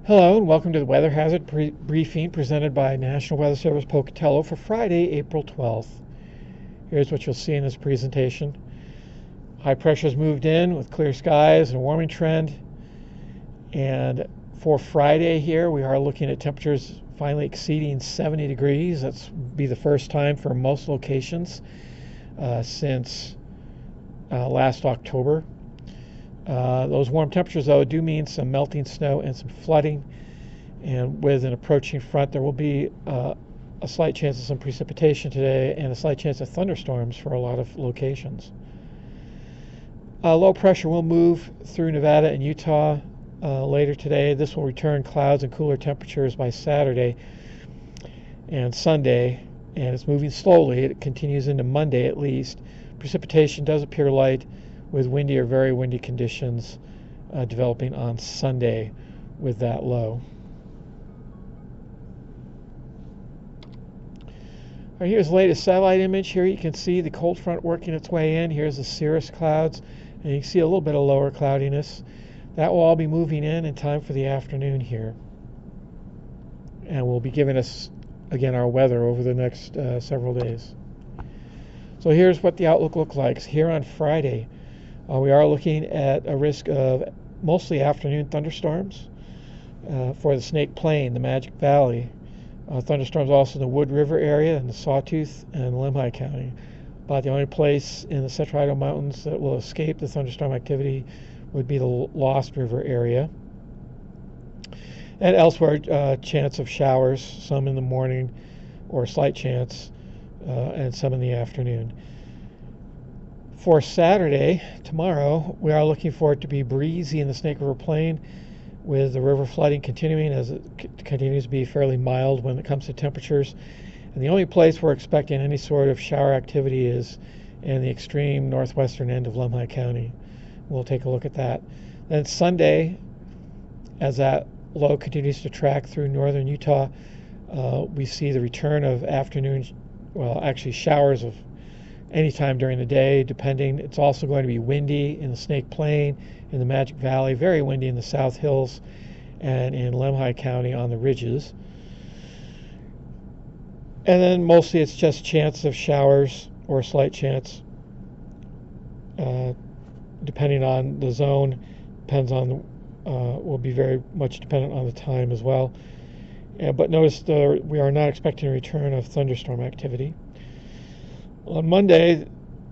Hello and welcome to the Weather Hazard Briefing presented by National Weather Service Pocatello for Friday, April 12th. Here's what you'll see in this presentation. High pressure has moved in with clear skies and a warming trend. And for Friday here, we are looking at temperatures finally exceeding 70 degrees. That's be the first time for most locations since last October. Those warm temperatures, though, do mean some melting snow and some flooding. And with an approaching front, there will be a slight chance of some precipitation today and a slight chance of thunderstorms for a lot of locations. Low pressure will move through Nevada and Utah later today. This will return clouds and cooler temperatures by Saturday and Sunday, and it's moving slowly. It continues into Monday at least. Precipitation does appear light, with windy or very windy conditions developing on Sunday with that low. All right, here's the latest satellite image. Here you can see the cold front working its way in. Here's the cirrus clouds, and you can see a little bit of lower cloudiness. That will all be moving in time for the afternoon here. And will be giving us, again, our weather over the next several days. So here's what the outlook looks like. Here on Friday, we are looking at a risk of mostly afternoon thunderstorms for the Snake Plain, the Magic Valley. Thunderstorms also in the Wood River area and the Sawtooth and Lemhi County. About the only place in the Central Idaho Mountains that will escape the thunderstorm activity would be the Lost River area. And elsewhere, chance of showers, some in the morning or a slight chance, and some in the afternoon. For Saturday, tomorrow, we are looking for it to be breezy in the Snake River Plain, with the river flooding continuing as it continues to be fairly mild when it comes to temperatures. And the only place we're expecting any sort of shower activity is in the extreme northwestern end of Lemhi County. We'll take a look at that. Then Sunday, as that low continues to track through northern Utah, we see the return of afternoon, showers of any time during the day, depending. It's also going to be windy in the Snake Plain, in the Magic Valley, very windy in the South Hills, and in Lemhi County on the ridges. And then mostly it's just chance of showers or a slight chance, depending on the zone. Depends on, will be very much dependent on the time as well. But notice we are not expecting a return of thunderstorm activity. On Monday,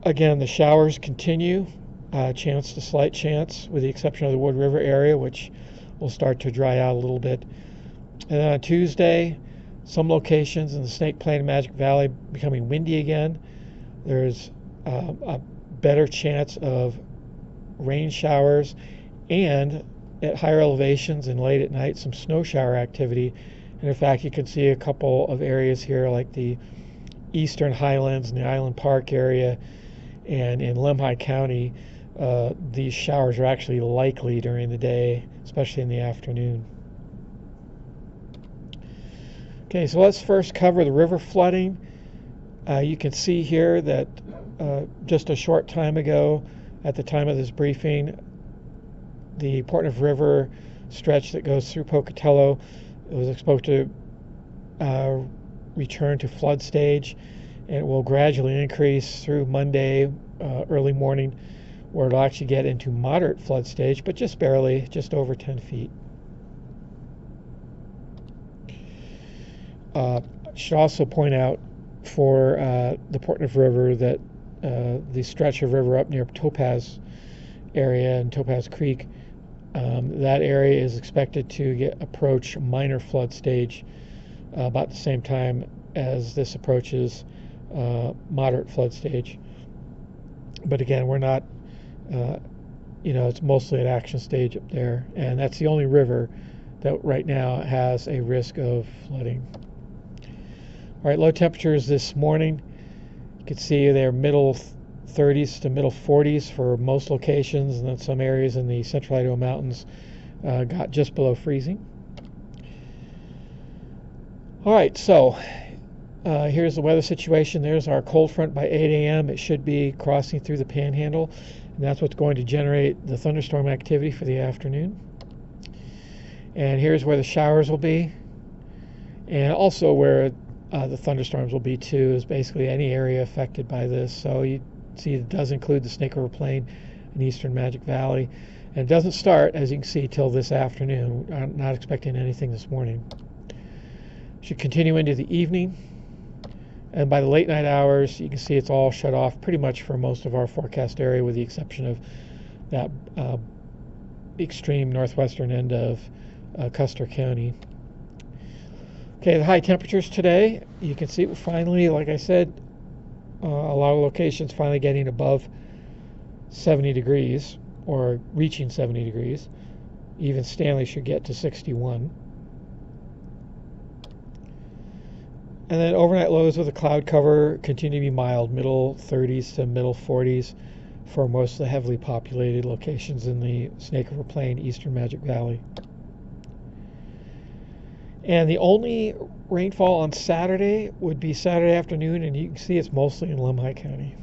again, the showers continue, chance to slight chance, with the exception of the Wood River area, which will start to dry out a little bit. And then on Tuesday, some locations in the Snake Plain and Magic Valley becoming windy again. There's a better chance of rain showers, and at higher elevations and late at night, some snow shower activity. And in fact, you can see a couple of areas here like the Eastern Highlands and the Island Park area, and in Lemhi County, these showers are actually likely during the day, especially in the afternoon. Okay, so let's first cover the river flooding. You can see here that just a short time ago, at the time of this briefing, the Portneuf River stretch that goes through Pocatello was exposed to return to flood stage, and it will gradually increase through Monday early morning, where it'll actually get into moderate flood stage, but just barely, just over 10 feet. I should also point out for the Portneuf River that the stretch of river up near Topaz area and Topaz Creek, that area is expected to approach minor flood stage about the same time as this approaches moderate flood stage. But again, we're not, it's mostly at action stage up there, and that's the only river that right now has a risk of flooding. All right, low temperatures this morning. You can see they're middle 30s to middle 40s for most locations, and then some areas in the Central Idaho Mountains got just below freezing. All right, so here's the weather situation. There's our cold front by 8 a.m. It should be crossing through the Panhandle, and that's what's going to generate the thunderstorm activity for the afternoon. And here's where the showers will be, and also where the thunderstorms will be too, is basically any area affected by this. So you see it does include the Snake River Plain and eastern Magic Valley. And it doesn't start, as you can see, till this afternoon. I'm not expecting anything this morning. Should continue into the evening. And by the late night hours, you can see it's all shut off pretty much for most of our forecast area, with the exception of that extreme northwestern end of Custer County. Okay, the high temperatures today, you can see finally, like I said, a lot of locations finally getting above 70 degrees or reaching 70 degrees. Even Stanley should get to 61. And then overnight lows with a cloud cover continue to be mild, middle 30s to middle 40s for most of the heavily populated locations in the Snake River Plain, eastern Magic Valley. And the only rainfall on Saturday would be Saturday afternoon, and you can see it's mostly in Lemhi County.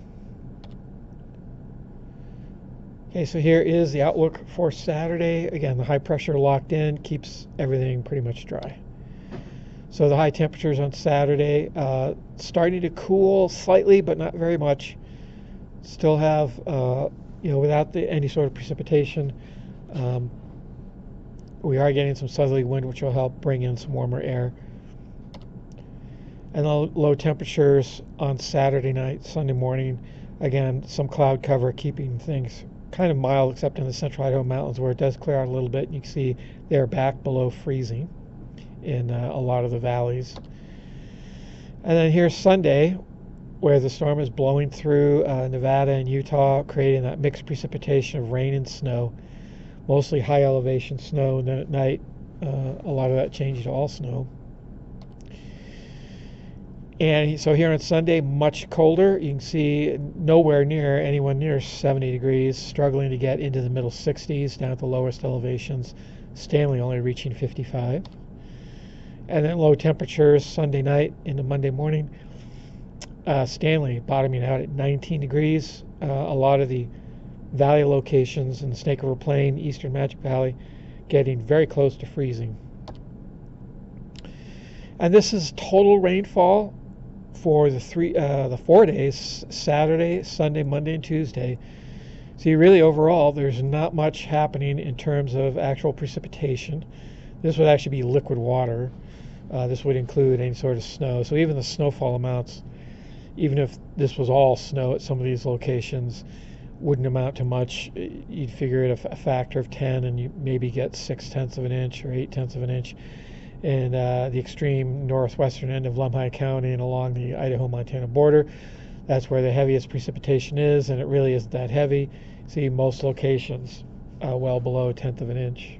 Okay, so here is the outlook for Saturday. Again, the high pressure locked in keeps everything pretty much dry. So the high temperatures on Saturday starting to cool slightly, but not very much. Still have, without any sort of precipitation, we are getting some southerly wind, which will help bring in some warmer air. And the low temperatures on Saturday night, Sunday morning, again, some cloud cover keeping things kind of mild, except in the central Idaho mountains where it does clear out a little bit. And you can see they're back below freezing in a lot of the valleys. And then here's Sunday, where the storm is blowing through Nevada and Utah, creating that mixed precipitation of rain and snow, mostly high elevation snow, and then at night a lot of that changes to all snow. And so here on Sunday, much colder. You can see anyone near 70 degrees, struggling to get into the middle 60s down at the lowest elevations. Stanley only reaching 55. And then low temperatures Sunday night into Monday morning. Stanley bottoming out at 19 degrees. A lot of the valley locations in the Snake River Plain, eastern Magic Valley, getting very close to freezing. And this is total rainfall for the 4 days, Saturday, Sunday, Monday, and Tuesday. See, really overall, there's not much happening in terms of actual precipitation. This would actually be liquid water. This would include any sort of snow. So even the snowfall amounts, even if this was all snow at some of these locations, wouldn't amount to much. You'd figure it a factor of 10, and you maybe get 0.6 of an inch or 0.8 of an inch in the extreme northwestern end of Lemhi County and along the Idaho-Montana border. That's where the heaviest precipitation is, and it really isn't that heavy. See, most locations well below 1/10 of an inch.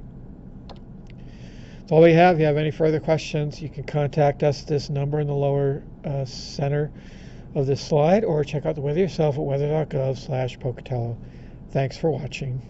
That's all we have. If you have any further questions, you can contact us at this number in the lower center of this slide, or check out the weather yourself at weather.gov/Pocatello. Thanks for watching.